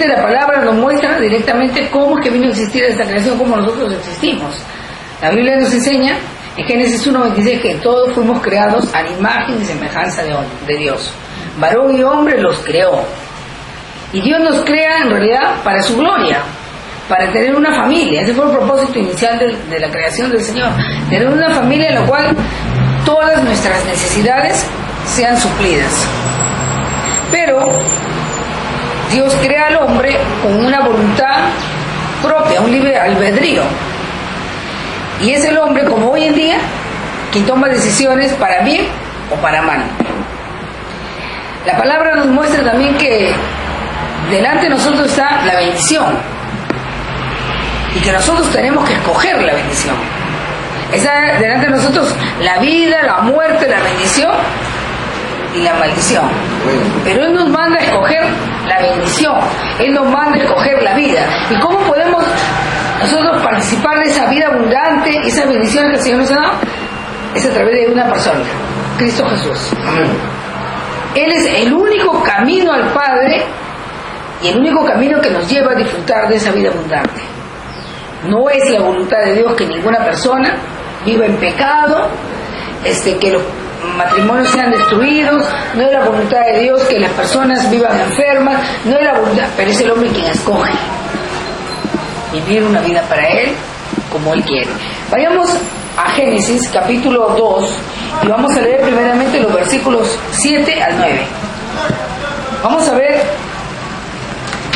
Realmente la palabra nos muestra directamente cómo es que vino a existir esta creación, cómo nosotros existimos. La Biblia nos enseña en Génesis 1:26 que todos fuimos creados a la imagen y semejanza de Dios. Varón y hombre los creó. Y Dios nos crea en realidad para su gloria, para tener una familia. Ese fue el propósito inicial de la creación del Señor. Tener una familia en la cual todas nuestras necesidades sean suplidas. Pero Dios crea al hombre con una voluntad propia, un libre albedrío. Y es el hombre, como hoy en día, quien toma decisiones para bien o para mal. La palabra nos muestra también que delante de nosotros está la bendición y que nosotros tenemos que escoger la bendición. Está delante de nosotros la vida, la muerte, la bendición y la maldición. Pero Él nos manda a escoger la bendición, Él nos manda a escoger la vida. ¿Y cómo podemos nosotros participar de esa vida abundante, esa bendición que el Señor nos ha dado? Es a través de una persona, Cristo Jesús. Él es el único camino al Padre y el único camino que nos lleva a disfrutar de esa vida abundante. No es la voluntad de Dios que ninguna persona viva en pecado, que los matrimonios sean destruidos, no es la voluntad de Dios que las personas vivan enfermas, no es la voluntad, pero es el hombre quien escoge vivir una vida para Él como Él quiere. Vayamos a Génesis capítulo 2 y vamos a leer primeramente los versículos 7 al 9. Vamos a ver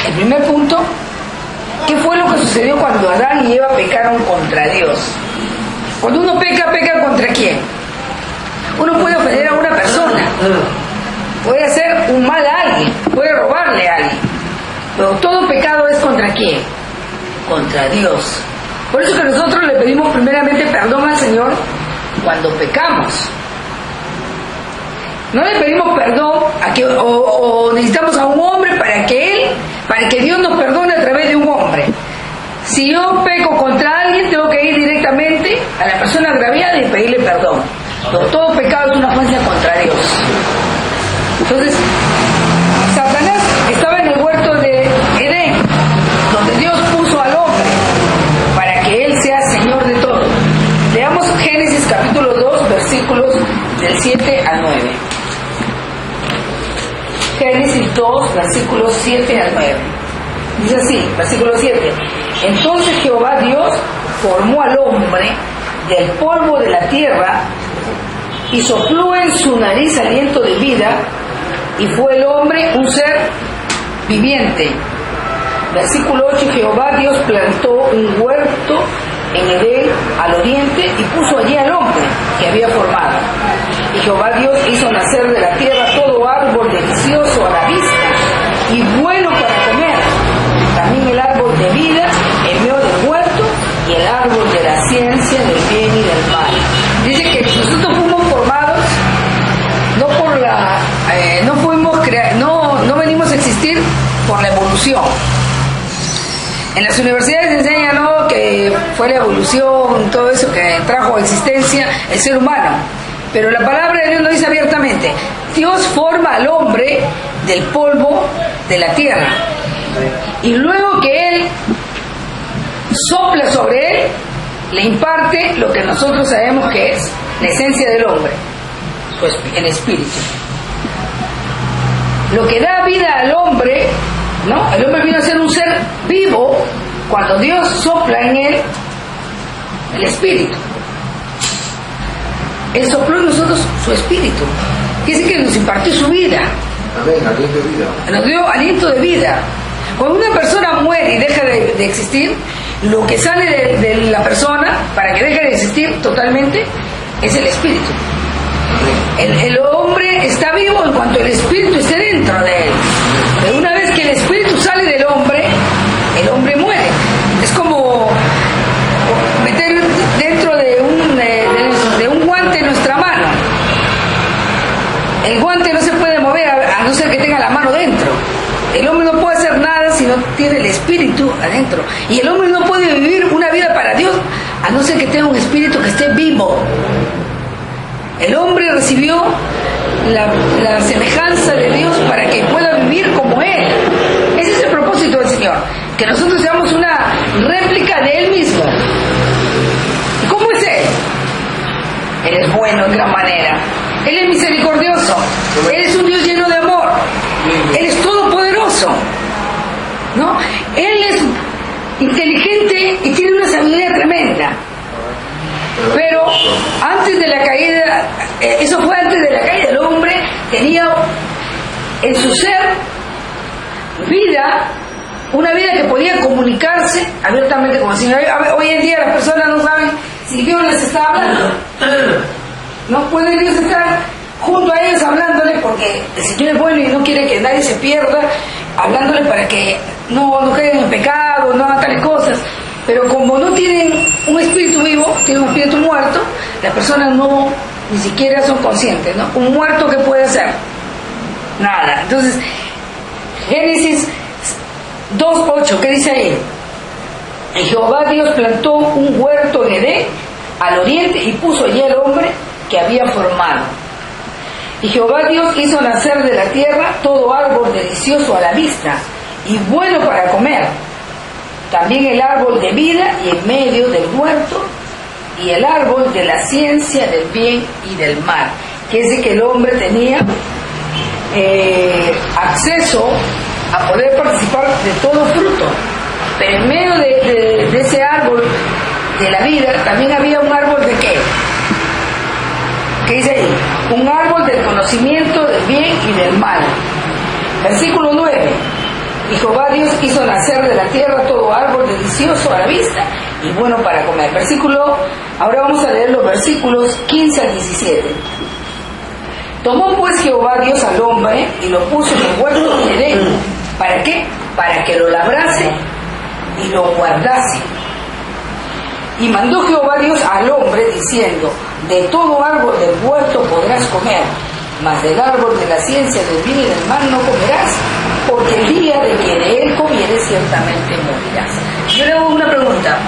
el primer punto. ¿Qué fue lo que sucedió cuando Adán y Eva pecaron contra Dios? Cuando uno peca, ¿peca contra quién? Uno puede ofender a una persona, puede hacer un mal a alguien, puede robarle a alguien, pero todo pecado es ¿contra quién? Contra Dios. Por eso que nosotros le pedimos primeramente perdón al Señor cuando pecamos. No le pedimos perdón o necesitamos a un hombre para que Dios nos perdone a través de un hombre. Si yo peco contra alguien, tengo que ir directamente a la persona agraviada y pedirle perdón. Pero todo pecado es una ofensa contra Dios. Entonces, Satanás estaba en el huerto de Edén, donde Dios puso al hombre para que él sea Señor de todo. Leamos Génesis capítulo 2, versículos del 7 al 9. Génesis 2, versículos 7 al 9. Dice así, versículo 7. Entonces Jehová Dios formó al hombre del polvo de la tierra y sopló en su nariz aliento de vida, y fue el hombre un ser viviente. Versículo 8. Jehová Dios plantó un huerto en Edén al oriente y puso allí al hombre que había formado. Y Jehová Dios hizo nacer de la tierra todo árbol delicioso a la vista y bueno para comer, también el árbol de vida en medio del huerto y el árbol de la ciencia del bien y del mal. Dice que nosotros fuimos formados no por la no venimos a existir por la evolución. En las universidades enseñan, ¿no?, que fue la evolución, todo eso que trajo a existencia el ser humano. Pero la palabra de Dios lo dice abiertamente. Dios forma al hombre del polvo de la tierra. Y luego que Él sopla sobre él, le imparte lo que nosotros sabemos que es la esencia del hombre, pues el espíritu. Lo que da vida al hombre, ¿no? El hombre vino a ser un ser vivo cuando Dios sopla en él el espíritu. Él sopló en nosotros su espíritu. Quiere decir que nos impartió su vida. Amén, aliento de vida. Nos dio aliento de vida. Cuando una persona muere y deja de existir, lo que sale de la persona para que deje de existir totalmente es el espíritu. El hombre está vivo en cuanto el espíritu esté dentro de él. Pero una vez que el espíritu sale del hombre, el hombre muere. Es como meter dentro de un guante nuestra mano. El guante no se puede mover a no ser que tenga la mano dentro. El hombre no puede hacer nada si no tiene el espíritu adentro. Y el hombre no puede vivir una vida para Dios a no ser que tenga un espíritu que esté vivo. El hombre recibió la semejanza de Dios para que pueda vivir como Él. Ese es el propósito del que nosotros seamos una réplica de Él mismo. ¿Cómo es Él? Él es bueno en gran manera. Él es misericordioso. Él es un Dios lleno de amor. Él es todopoderoso, ¿no? Él es inteligente y tiene una sabiduría tremenda. Pero antes de la caída, eso fue antes de la caída, el hombre tenía en su ser vida, una vida que podía comunicarse abiertamente con el Señor. Hoy en día las personas no saben si Dios les está hablando. No puede Dios estar junto a ellos hablándoles, porque el Señor es bueno y no quiere que nadie se pierda, hablándoles para que no caigan en pecado, no hagan tales cosas. Pero como no tienen un espíritu vivo, tienen un espíritu muerto, las personas no ni siquiera son conscientes, ¿no? Un muerto, ¿qué puede hacer? Nada. Entonces, Génesis 2:8, ¿qué dice ahí? Y Jehová Dios plantó un huerto en Edén, al oriente, y puso allí al hombre que había formado. Y Jehová Dios hizo nacer de la tierra todo árbol delicioso a la vista y bueno para comer, también el árbol de vida y en medio del huerto, y el árbol de la ciencia del bien y del mal, que es de que el hombre tenía acceso a poder participar de todo fruto. Pero en medio de ese árbol de la vida también había un árbol de ¿qué? ¿Qué dice ahí? Un árbol del conocimiento del bien y del mal. Versículo 9. Y Jehová Dios hizo nacer de la tierra todo árbol delicioso a la vista y bueno para comer. Ahora vamos a leer los versículos 15 al 17. Tomó pues Jehová Dios al hombre y lo puso en el huerto de Edén. ¿Para qué? Para que lo labrase y lo guardase. Y mandó Jehová Dios al hombre diciendo: de todo árbol del huerto podrás comer, mas del árbol de la ciencia del bien y del mal no comerás, porque el día de que de él comieres ciertamente morirás. Yo le hago una pregunta.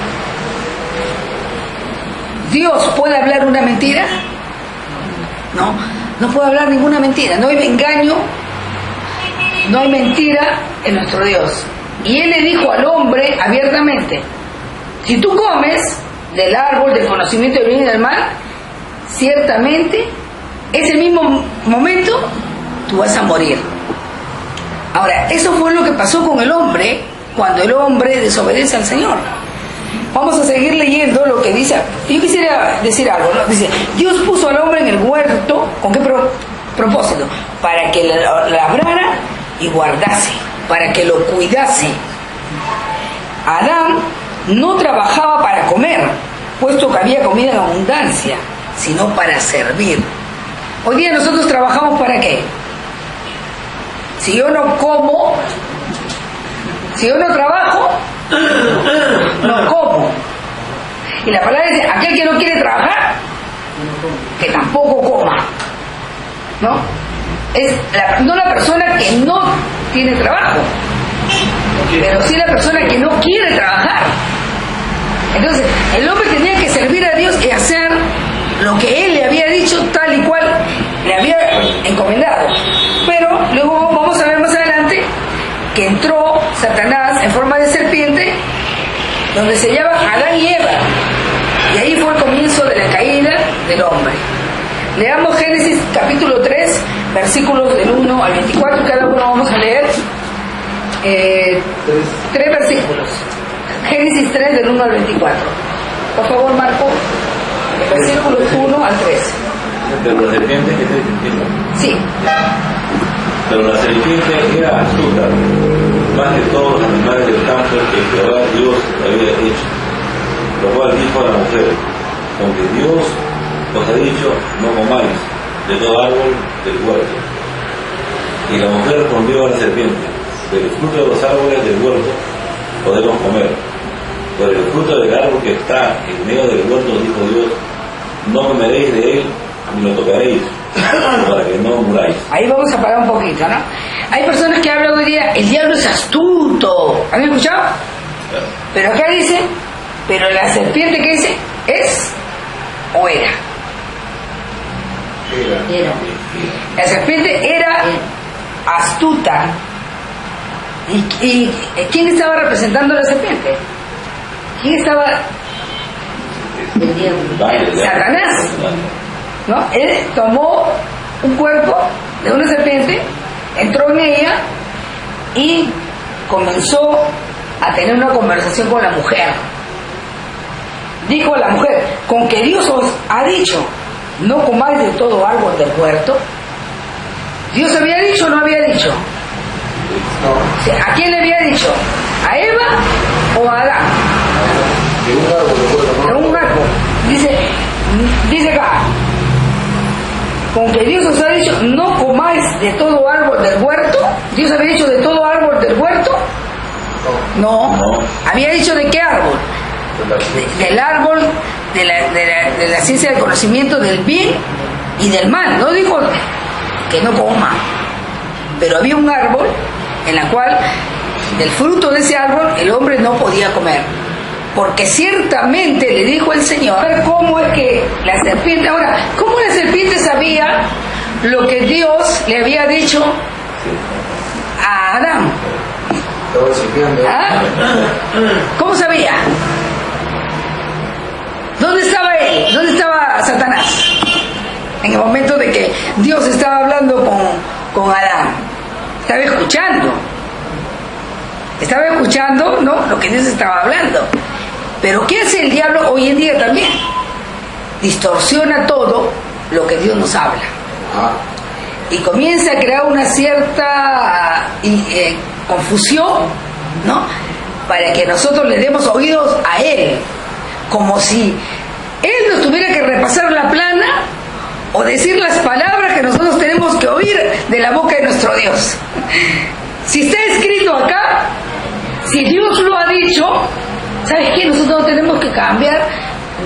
¿Dios puede hablar una mentira? No puede hablar ninguna mentira. No hay engaño, no hay mentira en nuestro Dios. Y Él le dijo al hombre abiertamente: si tú comes del árbol del conocimiento del bien y del mal, ciertamente ese mismo momento tú vas a morir. Ahora, eso fue lo que pasó con el hombre cuando el hombre desobedece al Señor. Vamos a seguir leyendo lo que dice. Yo quisiera decir algo, ¿no? Dice: Dios puso al hombre en el huerto, ¿con qué propósito? Para que lo labrara y guardase, para que lo cuidase. Adán no trabajaba para comer, puesto que había comida en abundancia, sino para servir. Hoy día nosotros trabajamos ¿para qué? Si yo no como, si yo no trabajo, no como. Y la palabra dice: aquel que no quiere trabajar, que tampoco coma. ¿No? Es no la persona que no tiene trabajo, pero sí la persona que no quiere trabajar. Entonces, el hombre tenía que servir a Dios y hacer lo que Él le había dicho tal y cual le había encomendado. Pero luego vamos a ver más adelante que entró Satanás en forma de serpiente, donde se llama Adán y Eva, y ahí fue el comienzo de la caída del hombre. Leamos Génesis capítulo 3, versículos del 1 al 24, cada uno vamos a leer 3 versículos. Génesis 3 del 1 al 24. Por favor, Marco, versículos 1 al 3. Pero la serpiente es distinta. Sí. Pero la serpiente era astuta, más que todos los animales del campo que Jehová Dios había hecho. Lo cual dijo a la mujer: aunque Dios os ha dicho, no comáis de todo árbol del huerto. Y la mujer respondió a la serpiente: del fruto de los árboles del huerto podemos comer, pero el fruto del árbol que está en medio del huerto, dijo Dios, no comeréis de él ni lo tocaréis, para que no muráis. Ahí vamos a parar un poquito, ¿no? Hay personas que hablan hoy día: el diablo es astuto. ¿Han escuchado? Pero acá dice: pero la serpiente, ¿qué dice? ¿Es o era? La serpiente era astuta. ¿Y quién estaba representando a la serpiente? ¿Quién estaba? Satanás, ¿no? Él tomó un cuerpo de una serpiente, entró en ella y comenzó a tener una conversación con la mujer. Dijo a la mujer: con que Dios os ha dicho, no comáis de todo árbol del huerto. ¿Dios había dicho o no había dicho? No. ¿A quién le había dicho? ¿A Eva o a Adán? De un árbol de huerto, De ¿no? un árbol. Dice acá, con que Dios os ha dicho, no comáis de todo árbol del huerto. ¿Dios había dicho de todo árbol del huerto? No. No. ¿Había dicho de qué árbol? Del árbol de la ciencia del conocimiento del bien y del mal. No dijo que no coma, pero había un árbol en la cual del fruto de ese árbol el hombre no podía comer, porque ciertamente le dijo el Señor. ¿Cómo es que la serpiente, ahora, cómo la serpiente sabía lo que Dios le había dicho a Adán? Estaba sirviendo. ¿Ah? ¿Cómo sabía? ¿Dónde estaba él? ¿Dónde estaba Satanás? En el momento de que Dios estaba hablando con Adán. Estaba escuchando, ¿no?, lo que Dios estaba hablando. Pero ¿qué hace el diablo hoy en día también? Distorsiona todo lo que Dios nos habla. Ah, Y comienza a crear una cierta confusión, ¿no?, para que nosotros le demos oídos a él, como si él nos tuviera que repasar la plana o decir las palabras que nosotros tenemos que oír de la boca de nuestro Dios. Si está escrito acá, si Dios lo ha dicho, ¿sabes qué? Nosotros no tenemos que cambiar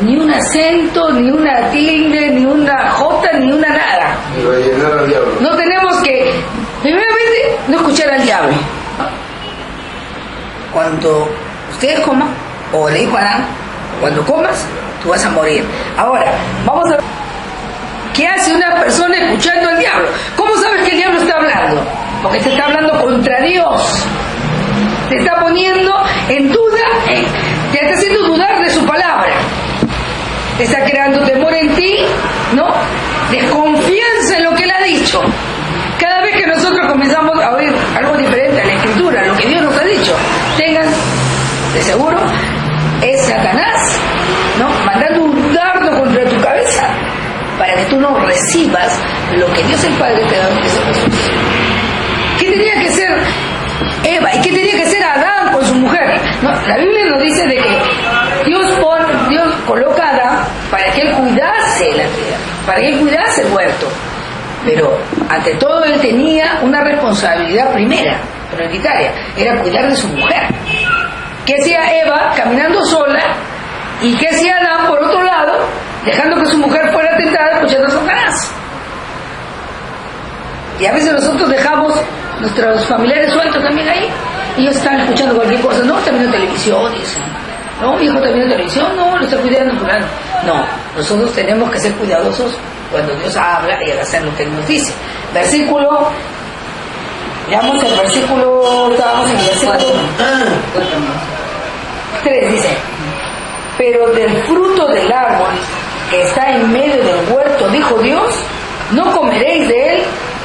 ni un acento, ni una tilde, ni una jota, ni una nada. y rellenar al diablo. No tenemos que, primeramente, no escuchar al diablo. Cuando ustedes coman, o le dijo a Adán, cuando comas, tú vas a morir. Ahora, vamos a ver, ¿qué hace una persona escuchando al diablo? ¿Cómo sabes que el diablo está hablando? Porque te está hablando contra Dios. Te está poniendo en duda, te está haciendo dudar de su palabra. Te está creando temor en ti, ¿no? Desconfianza en lo que él ha dicho. Cada vez que nosotros comenzamos a oír algo diferente a la Escritura, lo que Dios nos ha dicho, tengan de seguro, es Satanás, ¿no?, mandando un dardo contra tu cabeza para que tú no recibas lo que Dios el Padre te da en Cristo Jesús. ¿Qué tenía que ser Eva y qué tenía que ser Adán con su mujer? No, la Biblia nos dice de que Dios coloca a Adán para que él cuidase la tierra, para que él cuidase el huerto, pero ante todo él tenía una responsabilidad primera, prioritaria, era cuidar de su mujer. ¿Qué hacía Eva caminando sola? ¿Y qué hacía Adán por otro lado, dejando que su mujer fuera tentada escuchando a Satanás? Y a veces nosotros dejamos nuestros familiares sueltos también ahí, y ellos están escuchando cualquier cosa. No, está viendo televisión, dicen. No, mi hijo está viendo televisión, no, lo está cuidando. No, nosotros tenemos que ser cuidadosos cuando Dios habla y hacer lo que Él nos dice. Versículo, veamos el versículo, estábamos en el versículo 3, dice: pero del fruto del árbol que está en medio del huerto, dijo Dios, no comeréis de él,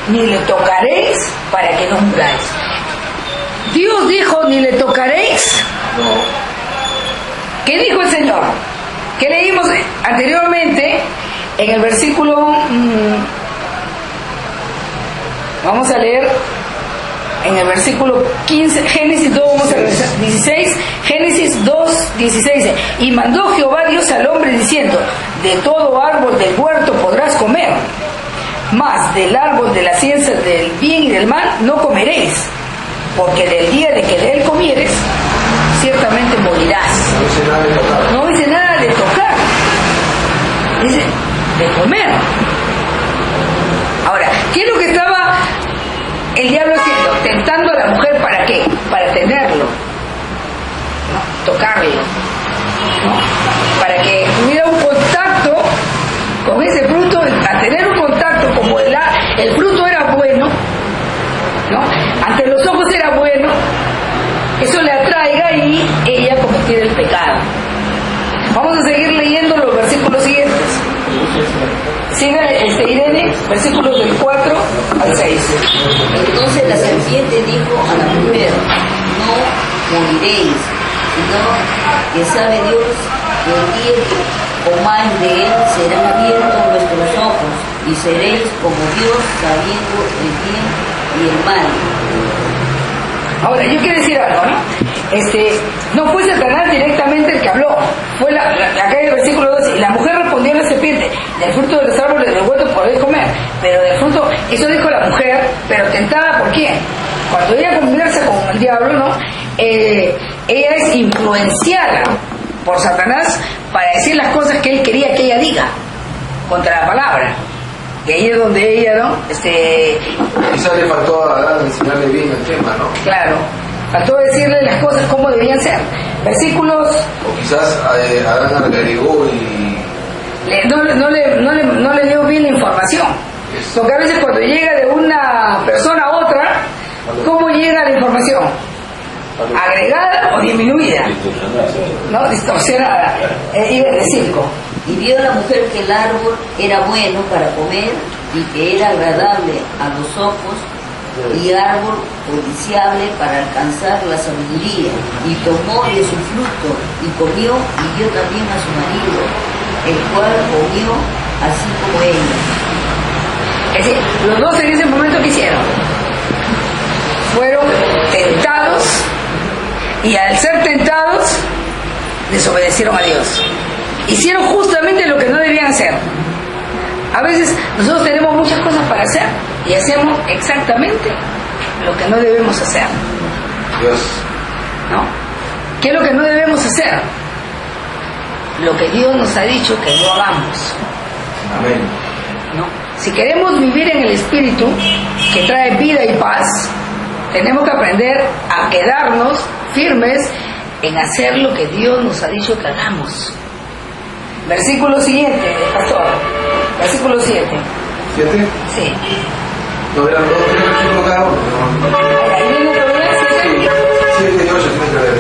ni le tocaréis, para que no muráis. Dios dijo, ni le tocaréis. No. ¿Qué dijo el Señor? ¿Qué leímos anteriormente en el versículo? Vamos a leer en el versículo 15, Génesis 2, vamos a regresar, 16, Génesis 2, 16. Y mandó Jehová Dios al hombre diciendo: de todo árbol del huerto podrás comer, mas del árbol de la ciencia del bien y del mal no comeréis, porque del día de que de él comieres, ciertamente morirás. No dice nada de tocar. No dice nada de tocar, dice de comer. Ahora, ¿qué es lo que estaba el diablo haciendo? Tentando a la mujer, ¿para qué? Para tenerlo, ¿no?, tocarlo, ¿no?, para que tuviera un contacto con ese fruto. A tener un contacto, como el fruto era bueno, ¿no?, ante los ojos era bueno, Sigue Irene, versículos del 4 al 6. Entonces la serpiente dijo a la mujer: no moriréis, sino que sabe Dios que el día que comáis de él serán abiertos vuestros ojos y seréis como Dios, sabiendo el bien y el mal. Ahora, yo quiero decir algo, ¿no? No fue Satanás directamente el que habló, fue acá en el versículo 12, y la mujer respondió a la serpiente: del fruto de los árboles del huerto podéis comer, pero del fruto, eso dijo la mujer, pero tentada por quién. Cuando ella conversa con el diablo, ¿no? Ella es influenciada por Satanás para decir las cosas que él quería que ella diga contra la palabra. Y ahí es donde ella, ¿no? Quizás le faltó a Adán enseñarle bien el tema, ¿no? Claro, faltó decirle las cosas como debían ser. Versículos. O quizás Adán agregó y... No le dio bien la información. Porque a veces cuando llega de una persona a otra, ¿cómo llega la información? ¿Agregada o disminuida? No, distorsionada. Y el 5. Y vio la mujer que el árbol era bueno para comer y que era agradable a los ojos y árbol codiciable para alcanzar la sabiduría. Y tomó de su fruto y comió y dio también a su marido, el cual comió así como ella. Es decir, los dos en ese momento que hicieron fueron tentados, y al ser tentados desobedecieron a Dios. Hicieron justamente lo que no debían hacer. A veces nosotros tenemos muchas cosas para hacer y hacemos exactamente lo que no debemos hacer. Dios. ¿No? ¿Qué es lo que no debemos hacer? Lo que Dios nos ha dicho que no hagamos. Amén. ¿No? Si queremos vivir en el Espíritu que trae vida y paz, tenemos que aprender a quedarnos firmes en hacer lo que Dios nos ha dicho que hagamos. Versículo siguiente, pastor. Versículo 7. ¿7? Sí. ¿No eran dos versículos cada uno? Ahí viene todavía 7. 7 y 8 tienen que ver.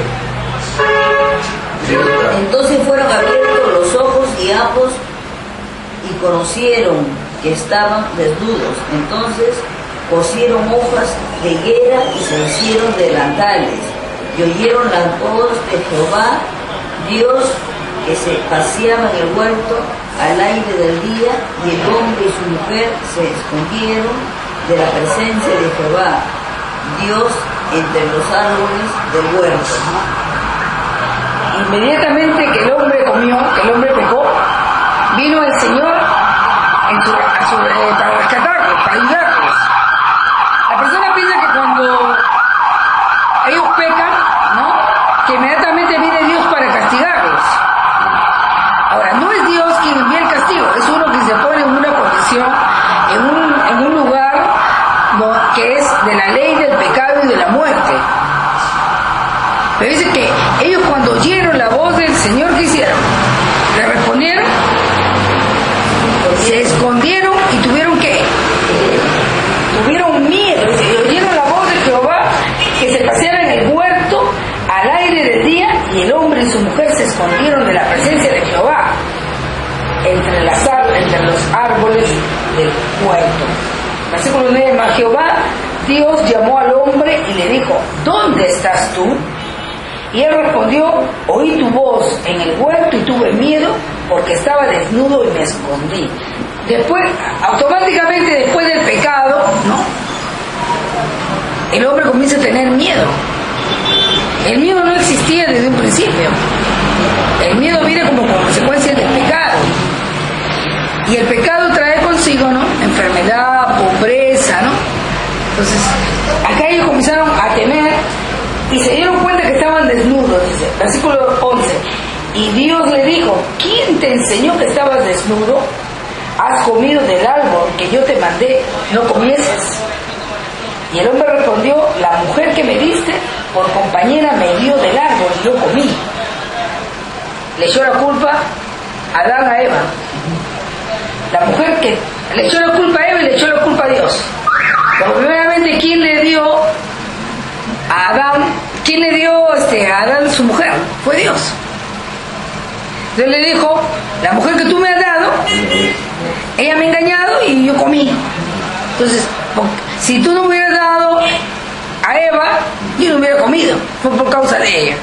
Entonces fueron abiertos los ojos y ambos y conocieron que estaban desnudos. Entonces cosieron hojas de higuera y se hicieron delantales. Y oyeron la voz de Jehová, Dios, que se paseaba en el huerto al aire del día, y el hombre y su mujer se escondieron de la presencia de Jehová, Dios, entre los árboles del huerto. Inmediatamente que el hombre comió, que el hombre pecó, vino el Señor para rescatarlos, para ayudarlos. La persona piensa que cuando ellos pecan, ¿no?, que inmediatamente viene Dios para castigarlos. Ahora, no es Dios quien envía el castigo, es uno que se pone en una condición, en un lugar que es de la ley del pecado y de la muerte. Pero dice que ellos, cuando oyeron la voz del Señor, ¿qué hicieron? Le respondieron, se escondieron y tuvieron ¿qué? Tuvieron miedo. Dice, oyeron la voz de Jehová que se paseaba en el huerto al aire del día, y el hombre y su mujer se escondieron de la presencia de Jehová entre los árboles del huerto. Versículo 9. Mas Jehová Dios llamó al hombre y le dijo: ¿dónde estás tú? Y él respondió: oí tu voz en el huerto y tuve miedo porque estaba desnudo y me escondí. Después, automáticamente después del pecado, ¿no?, el hombre comienza a tener miedo. El miedo no existía desde un principio. El miedo viene como consecuencia del pecado. Y el pecado trae consigo, ¿no?, enfermedad, pobreza, ¿no? Entonces, acá ellos comenzaron a temer y se dieron cuenta que estaban desnudos, dice, versículo 11. Y Dios le dijo: ¿quién te enseñó que estabas desnudo? Has comido del árbol que yo te mandé, no comieses. Y el hombre respondió: la mujer que me diste por compañera me dio del árbol y yo comí. Le echó la culpa a Adán a Eva. La mujer que le echó la culpa a Eva y le echó la culpa a Dios. Pero primeramente, ¿quién le dio a Adán? ¿Quién le dio a Adán su mujer? Fue Dios. Entonces le dijo: la mujer que tú me has dado ella me ha engañado y yo comí. Entonces, si tú no hubieras dado a Eva, yo no hubiera comido, fue por causa de ella.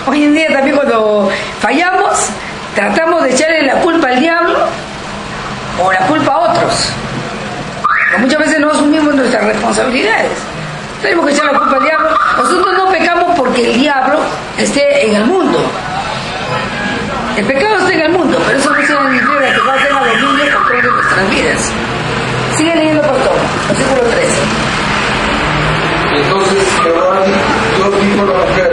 Hoy en día también cuando fallamos, tratamos de echarle la culpa al diablo o la culpa a otros. Pero muchas veces no asumimos nuestras responsabilidades. Tenemos que echar la culpa al diablo. Nosotros no pecamos porque el diablo esté en el mundo. El pecado está en el mundo, pero eso no significa que el pecado tenga dominio y control de nuestras vidas. Sigue leyendo, pastor, versículo 13. Entonces Jehová Dios dijo a la mujer,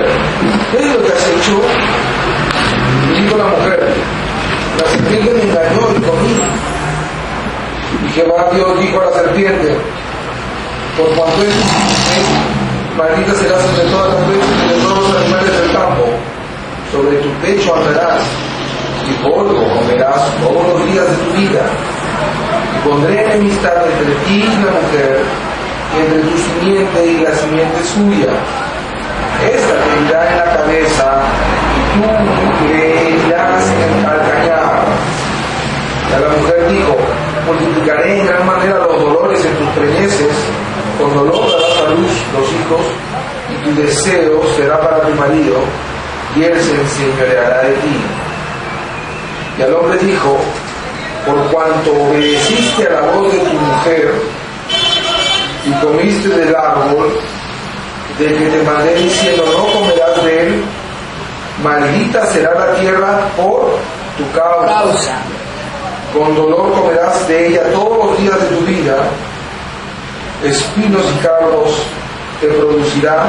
¿qué es lo que has hecho? Y dijo la mujer, la serpiente me engañó y comí. Y Jehová Dios dijo a la serpiente, por cuanto es maldita serás entre todas las bestias y de todos los animales del campo, sobre tu pecho andarás, y polvo comerás todos los días de tu vida. Y pondré enemistad entre ti y la mujer, y entre tu simiente y la simiente suya. Esta te irá en la cabeza, y tú le irás al callar. Y a la mujer dijo, multiplicaré en gran manera los dolores en tus preñeces, con dolor darás a luz los hijos, y tu deseo será para tu marido, y él se enseñoreará de ti. Y al hombre dijo, por cuanto obedeciste a la voz de tu mujer, y comiste del árbol de que te mandé diciendo, no comerás de él, maldita será la tierra por tu causa. Con dolor comerás de ella todos los días de tu vida, espinos y cardos te producirá,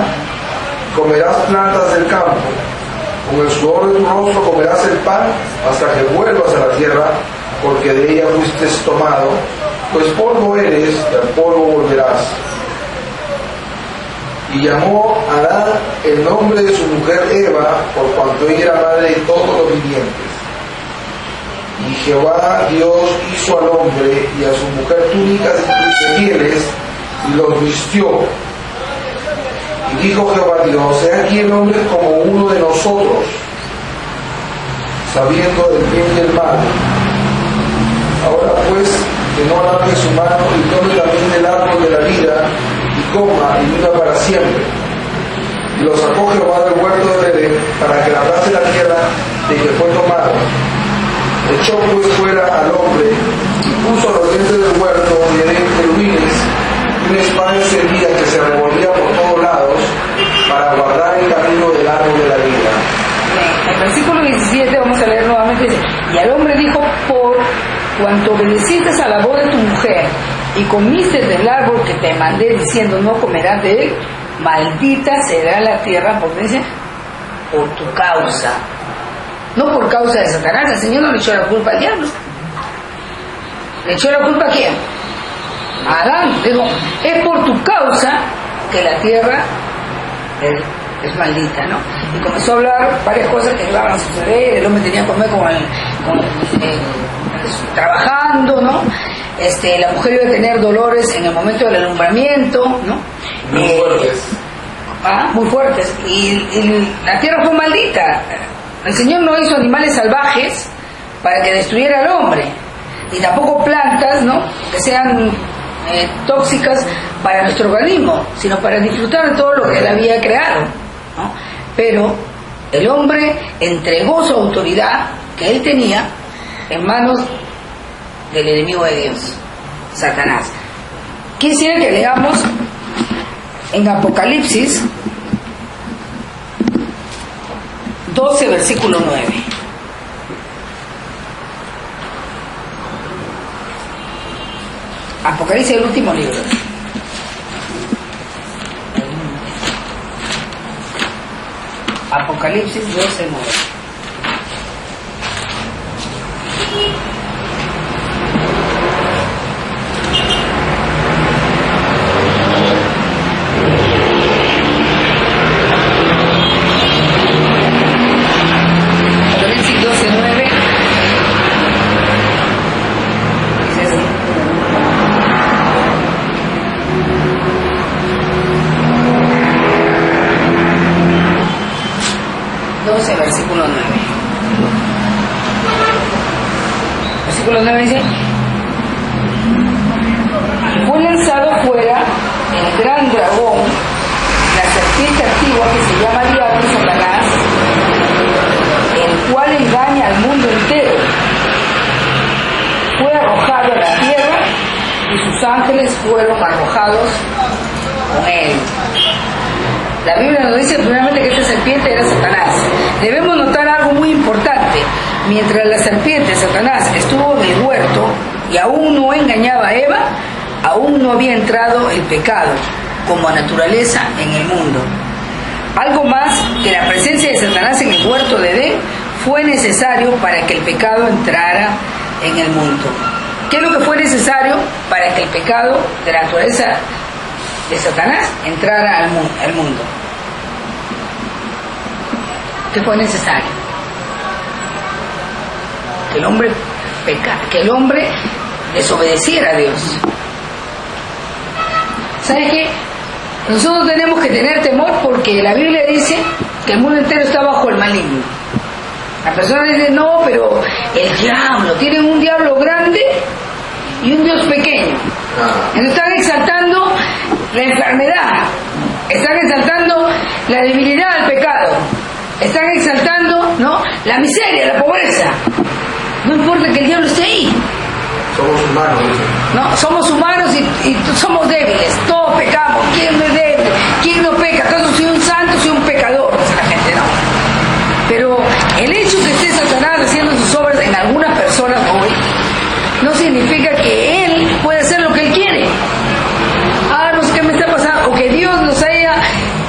comerás plantas del campo, con el sudor de tu rostro comerás el pan hasta que vuelvas a la tierra, porque de ella fuiste tomado, pues polvo eres y al polvo volverás. Y llamó a Adán el nombre de su mujer Eva, por cuanto ella era madre de todos los vivientes. Y Jehová Dios hizo al hombre y a su mujer túnicas de pieles y los vistió. Y dijo Jehová Dios, he aquí el hombre como uno de nosotros, sabiendo del bien y del mal. Ahora pues, que no alargue su mano y tome también del árbol de la vida y coma y viva para siempre. Y lo sacó Jehová del huerto de Edén para que labrase la tierra de que fue tomado. Echó pues fuera al hombre y puso a los dientes del huerto de Edén querubines y una espada encendida que se revolvía por todos lados para guardar el camino del árbol de la vida. En el versículo 17 vamos a leer nuevamente, dice, y al hombre dijo, por cuanto obedeciste a la voz de tu mujer y comiste del árbol que te mandé diciendo no comerás de él, maldita será la tierra, porque dice, por tu causa. No por causa de Satanás, el Señor no le echó la culpa al diablo. ¿Le echó la culpa a quién? A Adán. Digo, es por tu causa que la tierra es maldita, ¿no? Y comenzó a hablar varias cosas que iban a suceder. El hombre tenía que comer trabajando, ¿no? La mujer iba a tener dolores en el momento del alumbramiento, ¿no? Muy fuertes. Muy fuertes. Y la tierra fue maldita. El Señor no hizo animales salvajes para que destruyera al hombre, ni tampoco plantas, ¿no?, que sean tóxicas para nuestro organismo, sino para disfrutar de todo lo que Él había creado, ¿no? Pero el hombre entregó su autoridad que él tenía en manos del enemigo de Dios, Satanás. Quisiera que leamos en Apocalipsis 12, versículo 9. Apocalipsis, el último libro. Apocalipsis 12, 9. Apocalipsis 12, 9. Dice así. Versículo 9. Versículo 9 dice, ángeles fueron arrojados con él. La Biblia nos dice primeramente que esta serpiente era Satanás. Debemos notar algo muy importante. Mientras la serpiente, Satanás, estuvo en el huerto y aún no engañaba a Eva, aún no había entrado el pecado como naturaleza en el mundo. Algo más que la presencia de Satanás en el huerto de Edén fue necesario para que el pecado entrara en el mundo. ¿Qué es lo que fue necesario para que el pecado de la naturaleza de Satanás entrara al mundo? ¿Qué fue necesario? Que el hombre desobedeciera a Dios. ¿Sabe qué? Nosotros tenemos que tener temor porque la Biblia dice que el mundo entero está bajo el maligno. La persona dice, no, pero el diablo, tienen un diablo grande y un Dios pequeño. Entonces están exaltando la enfermedad, están exaltando la debilidad del pecado, están exaltando, ¿no?, la miseria, la pobreza. No importa que el diablo esté ahí. Somos humanos. No, somos humanos y somos débiles, todos pecamos. ¿Quién no es débil? ¿Quién no peca? Acaso soy un santo, soy un pecador, dice la gente, ¿no? Pero el hecho que esté Satanás haciendo sus obras en algunas personas hoy no significa que él puede hacer lo que él quiere. Ah, no sé qué me está pasando, o que Dios nos haya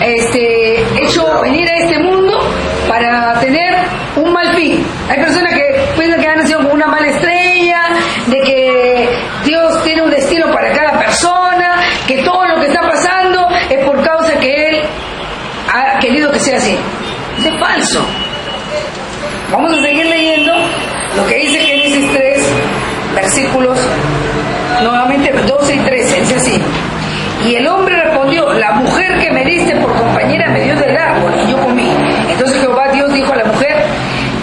hecho venir a este mundo para tener un mal fin. Hay personas que piensan que han nacido con una mala estrella, de que Dios tiene un destino para cada persona, que todo lo que está pasando es por causa que Él ha querido que sea así. Eso es falso. Vamos a seguir leyendo lo que dice Génesis 3, versículos nuevamente 12 y 13. Dice así: y el hombre respondió, la mujer que me diste por compañera me dio del árbol y yo comí. Entonces Jehová Dios dijo a la mujer,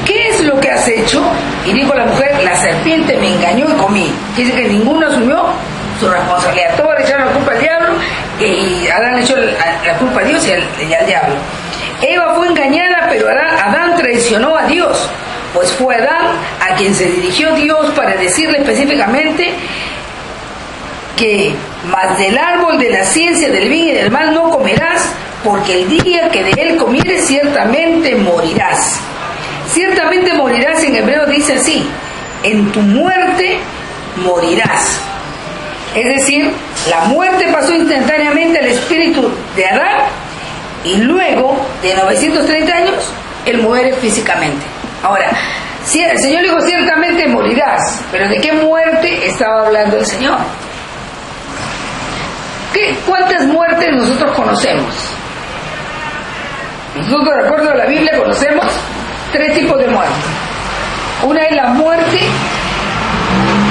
¿qué es lo que has hecho? Y dijo la mujer, la serpiente me engañó y comí. Dice que ninguno asumió su responsabilidad. Todos le echaron la culpa al diablo y Adán le echó la culpa a Dios y al diablo. Eva fue engañada, pero Adán traicionó a Dios, pues fue Adán a quien se dirigió Dios para decirle específicamente que mas del árbol de la ciencia del bien y del mal no comerás, porque el día que de él comieres ciertamente morirás. Ciertamente morirás, en hebreo dice así, en tu muerte morirás. Es decir, la muerte pasó instantáneamente al espíritu de Adán y luego de 930 años él muere físicamente. Ahora, si el Señor dijo ciertamente morirás, pero ¿de qué muerte estaba hablando el Señor? ¿Cuántas muertes nosotros conocemos? Nosotros, de acuerdo a la Biblia, conocemos 3 tipos de muerte. Una es la muerte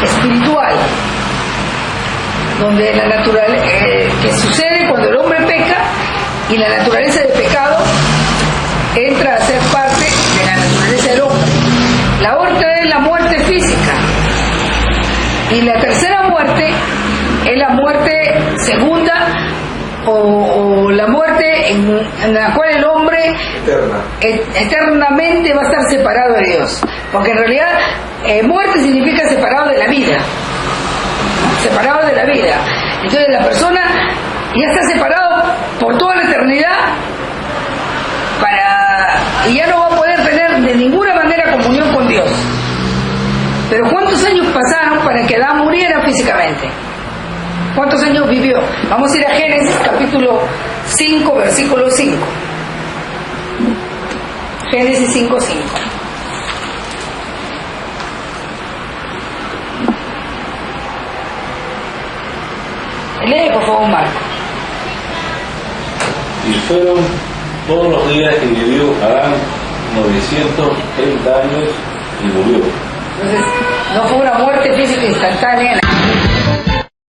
espiritual, donde que sucede cuando el hombre peca y la naturaleza del pecado entra a ser parte de la naturaleza del hombre. La otra es la muerte física. Y la tercera muerte es la muerte segunda o la muerte en la cual el hombre eternamente va a estar separado de Dios. Porque en realidad muerte significa separado de la vida. Separado de la vida. Entonces la persona ya está separado por toda la eternidad y ya no va a poder tener de ninguna manera comunión con Dios. Pero ¿cuántos años pasaron para que Adán muriera físicamente? ¿Cuántos años vivió? Vamos a ir a Génesis capítulo 5, versículo 5. Génesis 5, 5. Lee, por favor, Marco. Y fueron todos los días que vivió Adán 930 años y murió. Entonces, no fue una muerte física instantánea.